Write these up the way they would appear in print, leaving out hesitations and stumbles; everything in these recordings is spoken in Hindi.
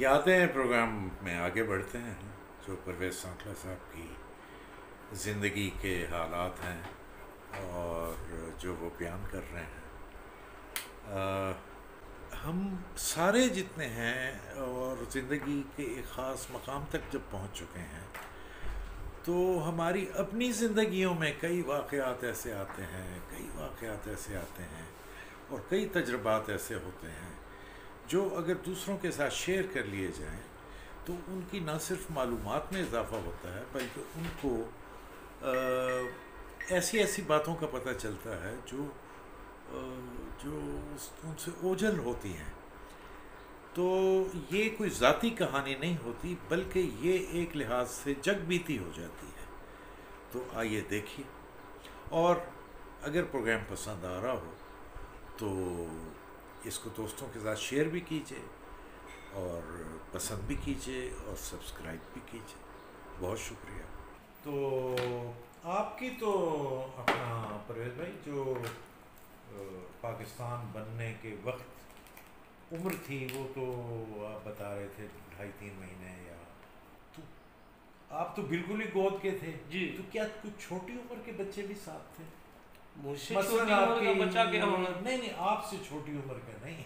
यादें प्रोग्राम में आगे बढ़ते हैं जो परवेज़ सांखला साहब की ज़िंदगी के हालात हैं और जो वो बयान कर रहे हैं। हम सारे जितने हैं और ज़िंदगी के एक ख़ास मकाम तक जब पहुंच चुके हैं तो हमारी अपनी ज़िंदगियों में कई वाक़यात ऐसे आते हैं, कई वाक़यात ऐसे आते हैं और कई तजुर्बात ऐसे होते हैं जो अगर दूसरों के साथ शेयर कर लिए जाएं तो उनकी न सिर्फ मालूमात में इजाफ़ा होता है बल्कि उनको ऐसी ऐसी बातों का पता चलता है जो उनसे ओझल होती हैं। तो ये कोई ज़ाती कहानी नहीं होती बल्कि ये एक लिहाज से जग बीती हो जाती है। तो आइए देखिए, और अगर प्रोग्राम पसंद आ रहा हो तो इसको दोस्तों के साथ शेयर भी कीजिए और पसंद भी कीजिए और सब्सक्राइब भी कीजिए। बहुत शुक्रिया। तो आपकी तो अपना परवेज़ भाई जो पाकिस्तान बनने के वक्त उम्र थी वो तो आप बता रहे थे 2.5-3 महीने, या तो आप तो बिल्कुल ही गोद के थे जी। तो क्या कुछ छोटी उम्र के बच्चे भी साथ थे? मुझसे छोटी उम्र का बच्चा क्या होना? नहीं, आपसे छोटी उम्र का नहीं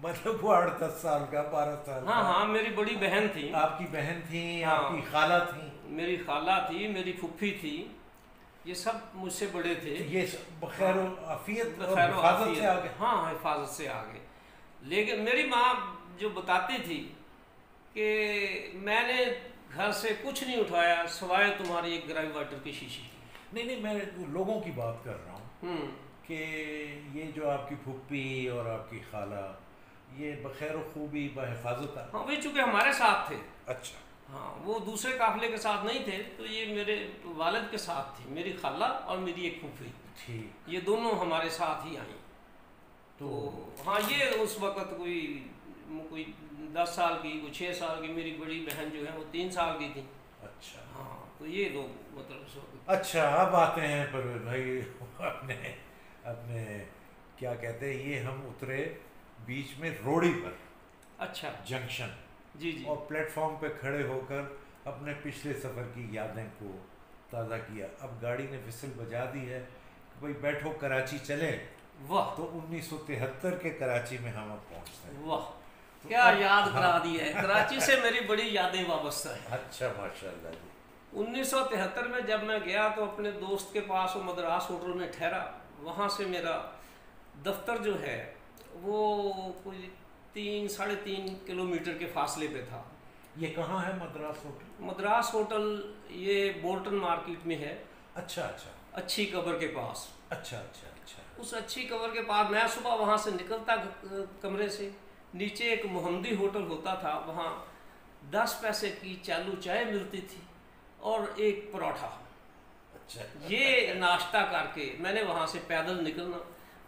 मतलब वो 8-10 साल का, 12 साल का। हाँ, मेरी बड़ी बहन थी। आपकी बहन थी? हाँ, आपकी खाला थी? मेरी खाला थी, मेरी फुफ्फी थी, ये सब मुझसे बड़े थे। ये बखैर आफियत और हिफाजत से आगे? हाँ, हिफाजत से आगे। लेकिन मेरी माँ जो बताती थी कि मैंने घर से कुछ नहीं उठाया सिवाय तुम्हारी एक ग्राई वाटर की शीशी। नहीं, मैं लोगों की बात कर रहा हूँ कि ये जो आपकी फुप्पी और आपकी खाला ये बखैर खूबी बहिफाजत। हाँ, वे चूँकि हमारे साथ थे। अच्छा। हाँ, वो दूसरे काफिले के साथ नहीं थे, तो ये मेरे वालिद के साथ थी, मेरी खाला और मेरी एक फूफी। ठीक। ये दोनों हमारे साथ ही आई। तो हाँ, ये उस वक़्त कोई 10 साल की, कोई 6 साल की, मेरी बड़ी बहन जो है वो 3 साल की थी। अच्छा। हाँ, तो ये लोग मतलब उस वक़्त। अच्छा, अब आते हैं परवेज़ भाई अपने क्या कहते हैं, ये हम उतरे बीच में रोड़ी पर। अच्छा। जंक्शन। जी। और प्लेटफॉर्म पे खड़े होकर अपने पिछले सफ़र की यादें को ताज़ा किया। अब गाड़ी ने विसल बजा दी है कि भाई बैठो कराची चले। वाह। तो 1973 के कराची में हम अब पहुँचते हैं। वाह, तो क्या याद करा दी है। कराची से मेरी बड़ी यादें वाबस्ता है। अच्छा, माशाल्लाह जी। 1973 में जब मैं गया तो अपने दोस्त के पास वो मद्रास होटल में ठहरा। वहाँ से मेरा दफ्तर जो है वो कोई 3-3.5 किलोमीटर के फासले पे था। ये कहाँ है मद्रास होटल? मद्रास होटल ये बोल्टन मार्केट में है। अच्छा अच्छा। अच्छी कब्र के पास। अच्छा अच्छा अच्छा। उस अच्छी कब्र के पास मैं सुबह वहाँ से निकलता कमरे से, नीचे एक मोहम्मदी होटल होता था, वहाँ 10 पैसे की चालू चाय मिलती थी और एक परोठा। अच्छा। ये नाश्ता करके मैंने वहाँ से पैदल निकलना।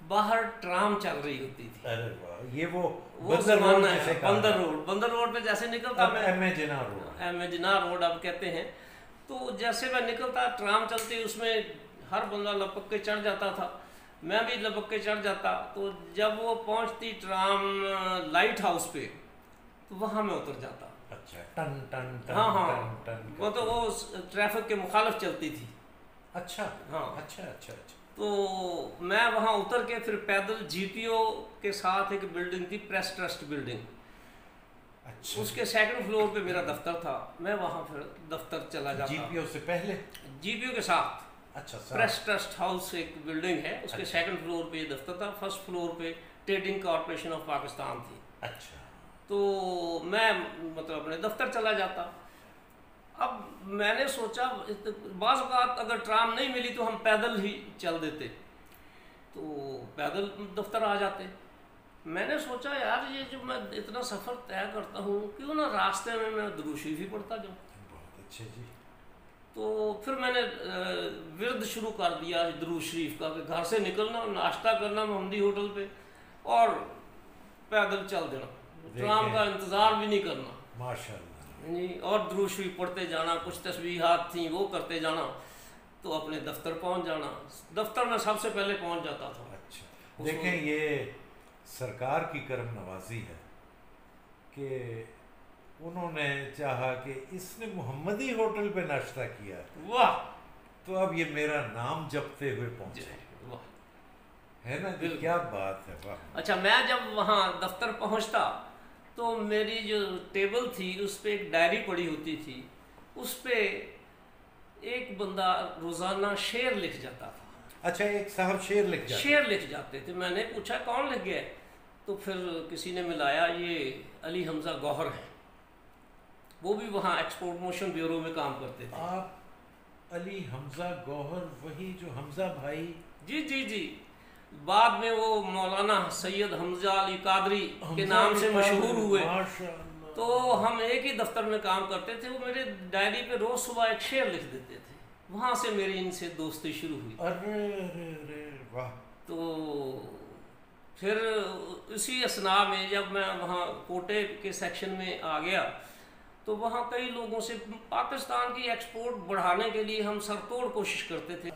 बाहर ट्राम चल रही होती थी। अरे वाह, ये वो जमाना है। बंदर रोड पे जैसे निकलता मैं, एम ए जिन्ना रोड अब कहते हैं। तो जैसे मैं निकलता ट्राम चलती, उसमें हर बंदा लपक के चढ़ जाता था, मैं भी लपक के चढ़ जाता। तो जब वो पहुंचती ट्राम लाइट हाउस पे तो वहाँ मैं उतर जाता। अच्छा। टन टन टन। हाँ, टन टन वो तो वो ट्रैफिक के मुखालिफ चलती थी। अच्छा। हाँ। अच्छा अच्छा अच्छा। तो मैं वहाँ उतर के फिर पैदल जीपीओ के साथ एक बिल्डिंग थी, प्रेस ट्रस्ट बिल्डिंग। अच्छा। उसके 2nd फ्लोर पे मेरा दफ्तर था। मैं वहाँ फिर दफ्तर चला जाता। जीपीओ से पहले? जीपीओ के साथ। अच्छा। प्रेस ट्रस्ट हाउस एक बिल्डिंग है, उसके 2nd फ्लोर पे दफ्तर था। 1st फ्लोर पे ट्रेडिंग कॉरपोरेशन ऑफ पाकिस्तान थी। अच्छा। तो मैं मतलब अपने दफ्तर चला जाता। अब मैंने सोचा बाज़ औक़ात अगर ट्राम नहीं मिली तो हम पैदल ही चल देते, तो पैदल दफ्तर आ जाते। मैंने सोचा यार ये जो मैं इतना सफ़र तय करता हूँ, क्यों ना रास्ते में मैं दुरूद शरीफ ही पढ़ता जाऊँ। बहुत अच्छे जी। तो फिर मैंने विर्द शुरू कर दिया दुरूद शरीफ का, कि घर से निकलना, नाश्ता करना मोहम्मदी होटल पे और पैदल चल देना, ट्राम का इंतज़ार भी नहीं करना। माशाल्लाह जी। और दुरूद शरीफ पढ़ते जाना, कुछ तस्बीहात थी वो करते जाना, तो अपने दफ्तर पहुंच जाना। दफ्तर में सबसे पहले पहुंच जाता था। अच्छा। देखें, ये सरकार की करम नवाजी है कि उन्होंने चाहा कि इसने मोहम्मदी होटल पे नाश्ता किया, वाह, तो अब ये मेरा नाम जपते हुए पहुंचे, है ना? क्या बात है, वाह। अच्छा, मैं जब वहाँ दफ्तर पहुँचता तो मेरी जो टेबल थी उस पर एक डायरी पड़ी होती थी, उस पर एक बंदा रोज़ाना शेर लिख जाता था। अच्छा, एक साहब शेर लिख जाते थे। मैंने पूछा कौन लिख गया, तो फिर किसी ने मिलाया, ये अली हमजा गौहर हैं, वो भी वहाँ एक्सपोर्ट मोशन ब्यूरो में काम करते थे। आप अली हमजा गौहर, वही जो हमजा भाई? जी जी जी, बाद में वो मौलाना सैयद हमजा अली कादरी के नाम से मशहूर हुए। तो हम एक ही दफ्तर में काम करते थे। वो मेरे डायरी पे रोज सुबह एक शेर लिख देते थे। वहाँ से मेरी इनसे दोस्ती शुरू हुई। अरे वाह। तो फिर इसी असना में जब मैं वहाँ कोटे के सेक्शन में आ गया तो वहाँ कई लोगों से पाकिस्तान की एक्सपोर्ट बढ़ाने के लिए हम सरतोड़ कोशिश करते थे।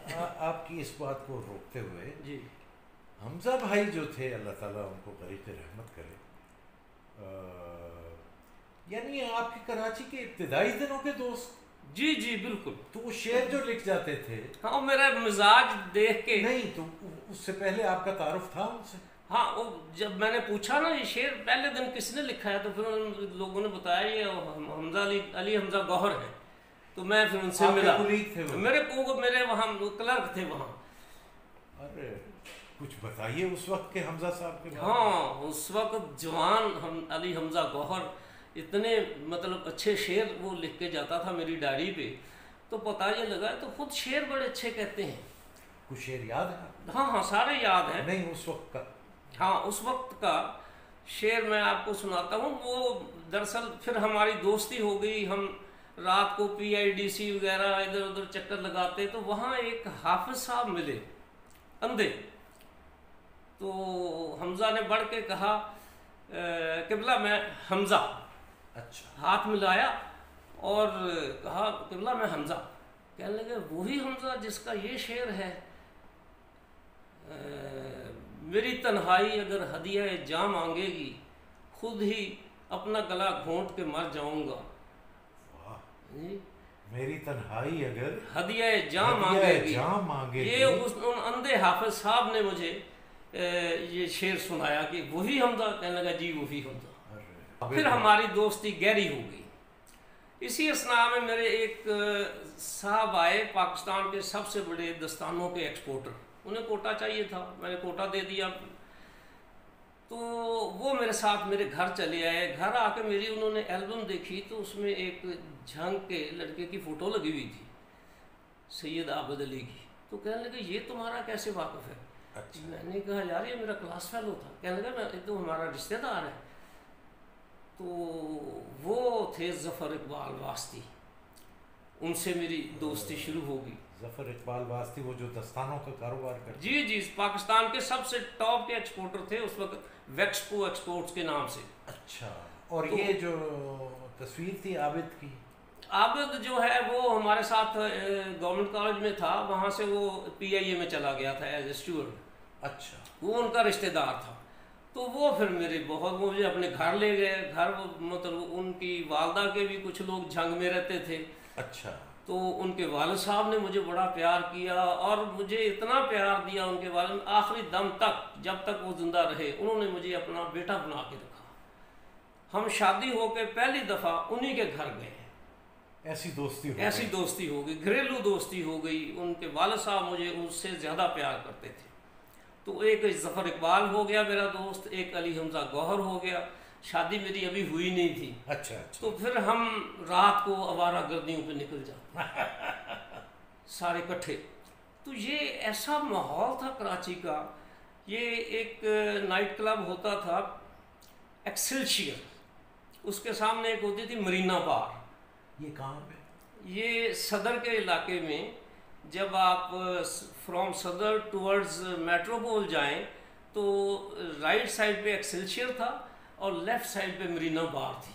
आपकी इस बात को रोकते हुए जी, हमजा भाई जो थे, अल्लाह ताला उनको गरीब रहमत करे, यानी आपके कराची के इब्तिदाई दिनों के दोस्त? जी जी बिल्कुल। तो वो शेर जो लिख जाते थे, हाँ, मेरा मिजाज देख के। नहीं तो उससे पहले आपका तारुफ था उनसे? हाँ, वो जब मैंने पूछा ना ये शेर पहले दिन किसने लिखा है, तो फिर उन लोगों ने बताया ये हमजा अली हमजा गौहर है। तो मैं फिर उनसे मिला। थे वो? मेरे वहाँ क्लर्क थे वहाँ। अरे कुछ बताइए उस वक्त के हमजा साहब के बारे में। हाँ, उस वक्त जवान अली हमजा गौहर इतने मतलब अच्छे शेर वो लिख के जाता था मेरी डायरी पे, तो पता ये लगा तो खुद शेर बड़े अच्छे कहते हैं। कुछ शेर याद है? हाँ हाँ, सारे याद हैं। नहीं, उस वक्त का? हाँ, उस वक्त का शेर मैं आपको सुनाता हूँ। वो दरअसल फिर हमारी दोस्ती हो गई, हम रात को PIDC वगैरह इधर उधर चक्कर लगाते, तो वहाँ एक हाफिज साहब मिले, अंधे। तो हमजा ने बढ़ के कहा किबला मैं हमजा। अच्छा। हाथ मिलाया और कहा किबला मैं हमजा। कहने लगे वही हमजा जिसका ये शेर है, मेरी तन्हाई अगर हदिया जां मांगेगी, खुद ही अपना गला घोंट के मर जाऊंगा। मेरी तन्हाई अगर हदिया जां मांगेगी। ये उन अंधे हाफिज साहब ने मुझे ये शेर सुनाया कि वही हमजा। कहने लगा जी वही हमजा। फिर हमारी दोस्ती गहरी हो गई। इसी असना में मेरे एक साहब आए, पाकिस्तान के सबसे बड़े दस्तानों के एक्सपोर्टर। उन्हें कोटा चाहिए था, मैंने कोटा दे दिया। तो वो मेरे साथ मेरे घर चले आए। घर आके मेरी उन्होंने एल्बम देखी तो उसमें एक झंग के लड़के की फ़ोटो लगी हुई थी, सैयद आबद अली की। तो कहने लगे ये तुम्हारा कैसे वाकफ़ है? अच्छा। मैंने कहा यार ये मेरा क्लास फेलो था। कहने लगा मैं तो हमारा रिश्तेदार है। तो वो थे ज़फ़र इकबाल वास्ती, उनसे मेरी दोस्ती शुरू होगी। ज़फ़र इकबाल वास्ती वो जो दस्तानों का कारोबार करते? जी जी, पाकिस्तान के सबसे टॉप के एक्सपोर्टर थे उस वक्त, वेक्सपो एक्सपोर्ट्स के नाम से। अच्छा। और तो ये जो तस्वीर थी आबिद की, आबिद जो है वो हमारे साथ गवर्नमेंट कॉलेज में था, वहाँ से वो PIA में चला गया था एज ए स्टूडेंट। अच्छा। वो उनका रिश्तेदार था। तो वो फिर मेरे बहुत, वो मुझे अपने घर ले गए। घर मतलब उनकी वालदा के भी कुछ लोग झंग में रहते थे। अच्छा। तो उनके वालिद साहब ने मुझे बड़ा प्यार किया और मुझे इतना प्यार दिया उनके वालिद, आखिरी दम तक, जब तक वो जिंदा रहे उन्होंने मुझे अपना बेटा बना के रखा। हम शादी होकर पहली दफ़ा उन्हीं के घर गए। ऐसी दोस्ती हो गई, घरेलू दोस्ती हो गई। उनके वालिद साहब मुझे उससे ज़्यादा प्यार करते थे। तो एक ज़फ़र इकबाल हो गया मेरा दोस्त, एक अली हमजा गौहर हो गया। शादी मेरी अभी हुई नहीं थी। अच्छा। तो फिर हम रात को आवारा गर्दियों पे निकल जाते सारे इकट्ठे। तो ये ऐसा माहौल था कराची का। ये एक नाइट क्लब होता था एक्सेल्शियर, उसके सामने एक होती थी मरीना बार। ये कहाँ पे? ये सदर के इलाके में। जब आप फ्रॉम सदर टुवर्ड्स मेट्रोपोल जाएं तो राइट साइड पे एक्सेल्शियर था और लेफ्ट साइड पे मरीना बार थी।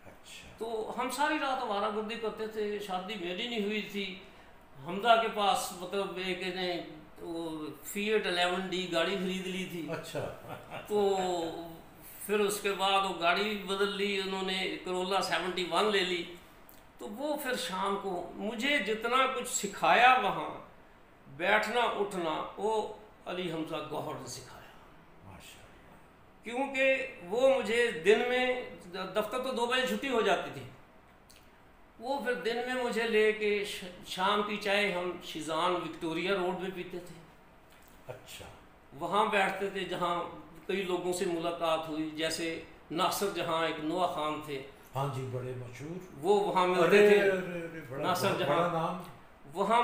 अच्छा। तो हम सारी रात आवारागर्दी करते थे। शादी मेरी नहीं हुई थी। हमजा के पास मतलब एक ने Fiat 11D गाड़ी खरीद ली थी। अच्छा। तो फिर उसके बाद वो गाड़ी बदल ली उन्होंने, करोला 71 ले ली। तो वो फिर शाम को मुझे जितना कुछ सिखाया वहाँ बैठना उठना, वो अली हमजा गौहर ने सिखाया, क्योंकि वो मुझे दिन में, दफ्तर तो 2 बजे छुट्टी हो जाती थी, वो फिर दिन में मुझे लेके शाम की चाय हम शिजान विक्टोरिया रोड में पीते थे। अच्छा। वहाँ बैठते थे जहाँ कई लोगों से मुलाकात हुई, जैसे नासिर जहाँ एक नोआ खान थे, हाँ जी, बड़े मशहूर, वो वहाँ मिलते थे। नासिर जहाँ, वहाँ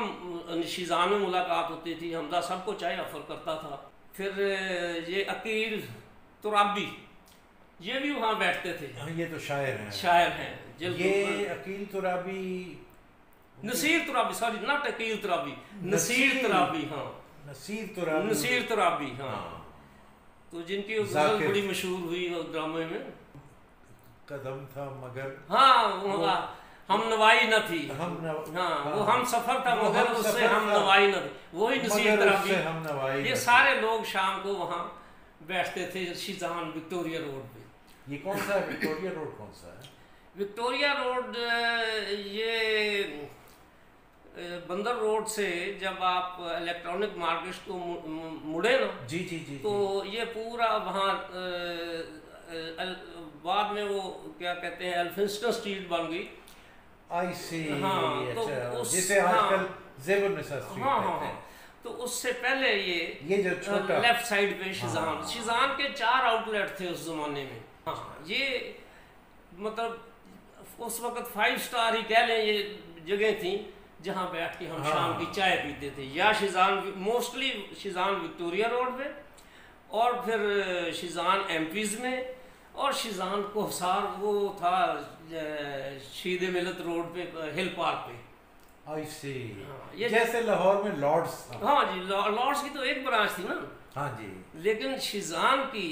शिजान में मुलाकात होती थी, हमजा सबको चाय ऑफर करता था। फिर ये अकील तुराबी, ये भी वहाँ बैठते थे। हाँ, ये तो शायर हैं। शायर हैं ये अकील तुराबी, नसीर तुराबी, सॉरी नॉट अकील तुराबी, नसीर तुराबी। हाँ, नसीर तुराबी, नसीर तुराबी। हाँ, तो जिनकी गजल बड़ी मशहूर हुई ड्रामे में, कदम था मगर, हाँ हम नवाई न थी, वो हम सफर था मगर उससे हम नवाई न थी, वही नसीर तुराबी। ये सारे लोग शाम को वहाँ बैठते थे शिजान विक्टोरिया रोड पे। ये कौन सा है विक्टोरिया रोड? कौन सा है विक्टोरिया रोड? ये बंदर रोड से जब आप इलेक्ट्रॉनिक मार्केट को मुड़े ना, जी जी जी, तो ये पूरा वहाँ बाद में वो क्या कहते हैं, एल्फिंस्टन स्ट्रीट बन गई। आई सी। हाँ, तो जिसे आजकल ज़ेबुन्निसा स्ट्रीट कहते हैं। तो उससे पहले ये जो छोटा लेफ्ट साइड पे शिजान, शिजान के 4 आउटलेट थे उस जमाने में। हाँ, ये मतलब उस वक्त 5 स्टार ही कह लें ये जगह थी जहाँ बैठ के हम शाम की चाय पीते थे, या Shezan, mostly Shezan Victoria road पे, और फिर शिजान एमपीज में, और शिजान कोहसार वो था शीदे मिलत रोड पे, हिल पार्क पे। आई सी। ये जैसे लाहौर में लॉर्ड्स था। हाँ जी, लॉर्ड्स की तो एक ब्रांच थी ना। हाँ जी। लेकिन शिजान की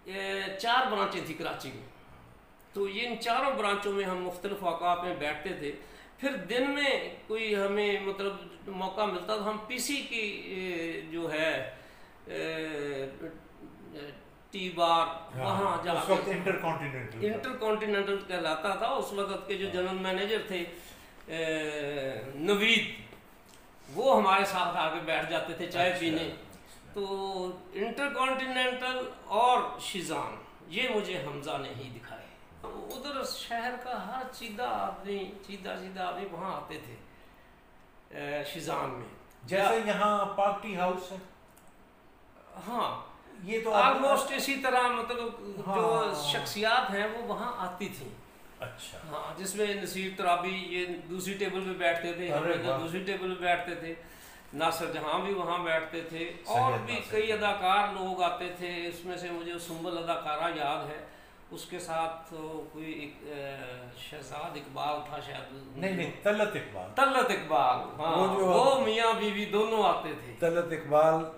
4 ब्रांचें थी कराची में, तो ये इन 4 ब्रांचों में हम मुख्तलिफ औकात में बैठते थे। फिर दिन में कोई हमें मतलब मौका मिलता तो हम पीसी की जो है टी बार, वहाँ जाकर, इंटरकॉन्टिनेंटल कहलाता था उस वक्त के जो जनरल मैनेजर थे नवीद, वो हमारे साथ आके बैठ जाते थे चाय पीने। तो इंटरकॉन्टिनेंटल और शिजान, ये मुझे हमजा ने ही दिखाए। उधर शहर का हर सीधा आदमी वहाँ आते थे शिजान में। जैसे यहाँ पार्टी हाउस है। हाँ, ये तो ऑलमोस्ट इसी तरह, मतलब हाँ, जो शख्सियात हैं वो वहाँ आती थी। अच्छा। हाँ, जिसमें नसीर तुराबी ये दूसरी टेबल पे बैठते थे, हम दूसरी टेबल पे बैठते थे, नासिर जहाँ भी वहाँ बैठते थे, और भी कई अदाकार लोग आते थे। इसमें से मुझे सुंबल अदाकारा याद है, उसके साथ कोई शहजाद इकबाल था शायद, नहीं तलत इकबाल। हाँ, वो मियाँ बीवी दोनों आते थे। तलत इकबाल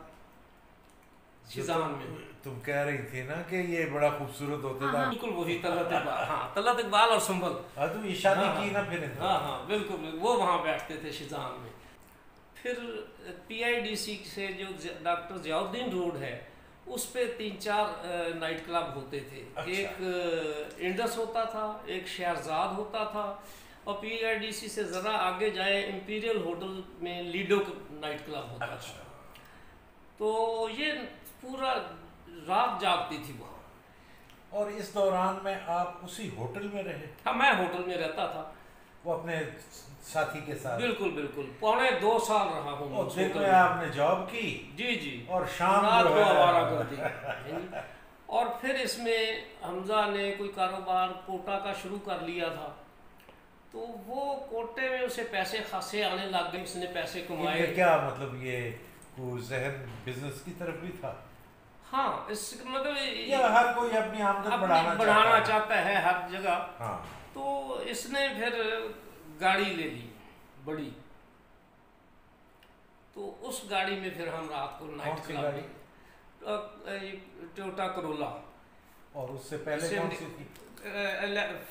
शिजान में तुम कह रही थी ना कि ये बड़ा खूबसूरत होता था। बिल्कुल वही तलत इकबाल। हाँ, तलत इकबाल और सुंबल। तुम ये शादी की ना फिर? हाँ, बिल्कुल वो वहाँ बैठते थे शिजान में। फिर PIDC से जो डॉक्टर ज़ियाउद्दीन रोड है, उस पे 3-4 नाइट क्लब होते थे। अच्छा। एक इंडस होता था, एक शहरजाद होता था, और PIDC से ज़रा आगे जाए इंपीरियल होटल में लीडो नाइट क्लब होता था। तो ये पूरा रात जागती थी वहाँ। और इस दौरान में आप उसी होटल में रहे? हाँ, मैं होटल में रहता था, वो अपने साथी के साथ? बिल्कुल। पौने 2 साल रहा हूँ। और दिन में आपने जॉब की? जी। और शाम रात को आवारा करती। और फिर इसमें हमजा ने कोई कारोबार कोटा का शुरू कर लिया था, तो वो कोटे में उसे पैसे खासे आने लग गए, उसने पैसे कमाए। क्या मतलब ये ज़हन बिजनेस की तरफ भी था? हाँ, इस मतलब हर कोई अपनी आमदन बढ़ाना चाहता है हर जगह। हाँ। तो इसने फिर गाड़ी ले ली बड़ी, तो उस गाड़ी में फिर हम रात को नाइट क्लब में, टोयोटा करोला। और उससे पहले कौन सी थी?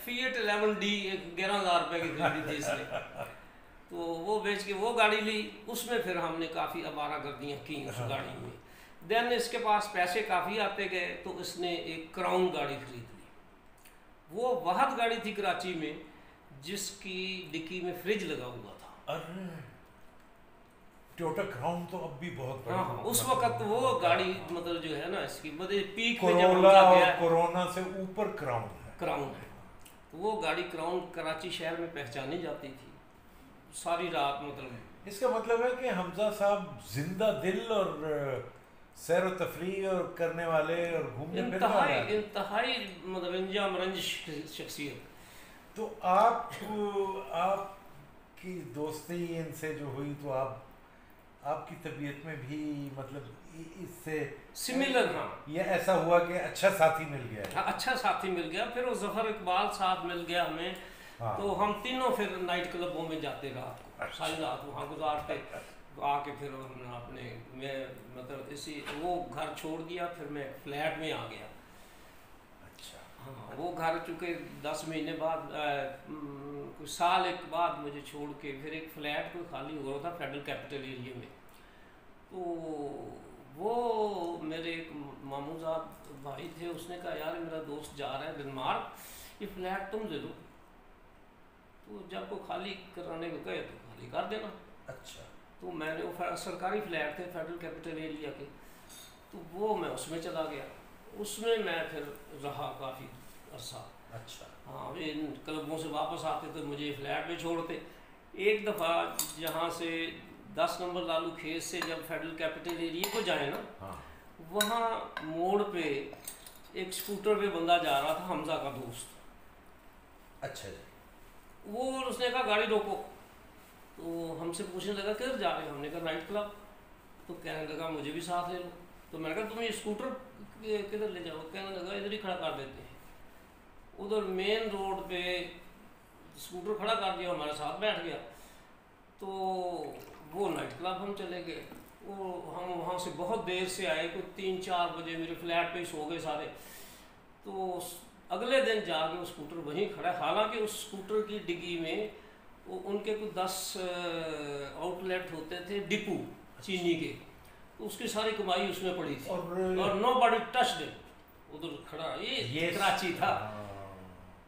फिएट 11D 11,000 रुपए की खरीदी थी इसने। तो वो बेच के वो गाड़ी ली, उसमें फिर हमने काफ़ी आवारागर्दियाँ की उस गाड़ी में। देन इसके पास पैसे काफ़ी आते गए तो इसने एक क्राउन गाड़ी खरीद ली। वो वहद गाड़ी थी कराची में जिसकी डिक्की में फ्रिज लगा हुआ था। अरे टोयोटा क्राउन तो अब भी बहुत बड़ा। हाँ, उस वक्त वो गाड़ी मतलब जो है ना इसकी मतलब पीक में जब कोरोला हमजा और गया कोरोना से ऊपर क्राउन है। क्राउन है। वो गाड़ी क्राउन कराची शहर में पहचानी जाती थी सारी रात। मतलब इसका मतलब है कि हमजा साहब जिंदा दिल और सैर व तफरीह और करने वाले और घूमने फिरने वाले आदमी। इंतहाई मतलब इंजाम रंज शख्सियत। तो आपकी दोस्ती इनसे जो हुई तो आपकी तबीयत में भी मतलब इससे सिमिलर। हाँ, ये ऐसा हुआ कि अच्छा साथी मिल गया है। हाँ, अच्छा साथी मिल गया। फिर वो जफर इकबाल साहब मिल गया हमें। हाँ। तो हम तीनों फिर नाइट क्लबों में जाते रात को। अच्छा। सारी रात वहाँ गुजारते। आके फिर हमने अपने मैं मतलब इसी वो घर छोड़ दिया। फिर मैं फ्लैट में आ गया। अच्छा। हाँ, वो घर चूँकि 10 महीने बाद कुछ साल एक बाद मुझे छोड़ के फिर एक फ्लैट कोई खाली हो रहा था फेडरल कैपिटल एरिया में। तो वो मेरे एक मामूजाद भाई थे, उसने कहा यार मेरा दोस्त जा रहा है डेनमार्क, ये फ्लैट तुम दे दो। तो जब वो खाली कराने को गए तो खाली कर देना। अच्छा। तो मैंने वो सरकारी फ्लैट थे फेडरल कैपिटल एरिया के, तो वो मैं उसमें चला गया। उसमें मैं फिर रहा काफ़ी अर्सा। अच्छा। हाँ, इन क्लबों से वापस आते तो मुझे फ्लैट में छोड़ते। एक दफ़ा जहाँ से 10 नंबर लालू खेत से जब फेडरल कैपिटल एरिया को जाए ना, हाँ। वहाँ मोड़ पे एक स्कूटर पे बंदा जा रहा था, हमजा का दोस्त। अच्छा जी। वो उसने कहा गाड़ी रोको। तो हमसे पूछने लगा किधर जा रहे हैं। हमने कहा नाइट क्लब। तो कहने लगा मुझे भी साथ ले लो। तो मैंने कहा तुम ये स्कूटर किधर ले जाओ। कहने लगा इधर ही खड़ा कर देते हैं। उधर मेन रोड पे स्कूटर खड़ा कर दिया, हमारे साथ बैठ गया। तो वो नाइट क्लब हम चले गए। वो हम वहाँ से बहुत देर से आए, कोई 3-4 बजे मेरे फ्लैट पे ही सो गए सारे। तो अगले दिन जाके वो स्कूटर वहीं खड़ा। हालांकि उस स्कूटर की डिग्गी में वो उनके कुछ 10 आउटलेट होते थे डिपू चीनी के, तो उसकी सारी कमाई उसमें पड़ी थी। और नो बॉडी टच डे उधर खड़ा। ये कराची था।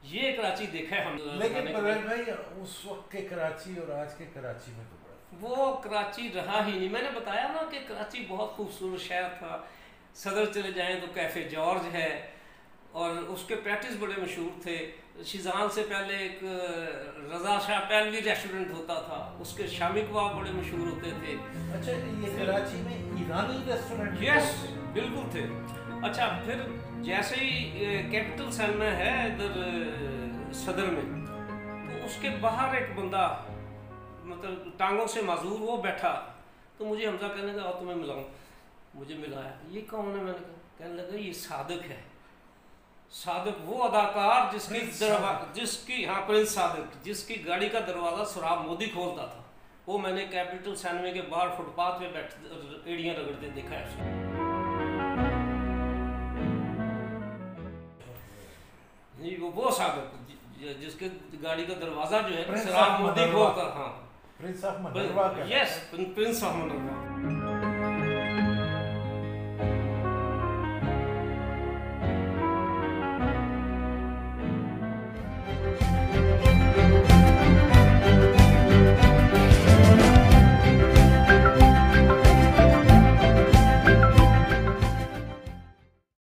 ये कराची देखा है हम। लेकिन परवेज भाई उस वक्त के कराची और आज के कराची में तो बड़ा वो कराची रहा ही नहीं। मैंने बताया ना कि कराची बहुत खूबसूरत शहर था। सदर चले जाएं तो कैफ़े जॉर्ज है और उसके पैटिस बड़े मशहूर थे। शिजान से पहले एक रज़ा शाह पहलवी रेस्टोरेंट होता था, उसके शामी कबाब बड़े मशहूर होते थे। अच्छा, ये कराची में ईरानी रेस्टोरेंट? यस, बिल्कुल थे। अच्छा, फिर जैसे ही कैपिटल सिनेमा है इधर सदर में, तो उसके बाहर एक बंदा मतलब टांगों से माजूर वो बैठा। तो मुझे हमजा कहने लगा तुम्हें मिलाऊं। मुझे मिलाया। ये कौन है? मैंने कहा। कहने लगा ये सादिक है। सादिक वो अदाकार जिसकी हाँ प्रिंस सादिक, जिसकी गाड़ी का दरवाज़ा सुराब मोदी खोलता था। वो मैंने कैपिटल सिनेमा के बाहर फुटपाथ पे बैठ एड़ियाँ रगड़ते देखा है। वो सादिक जिसके गाड़ी का दरवाजा जो है सुराब मोदी खोलता। हाँ, Prince of मनरवा। Yes, Prince of मनरवा।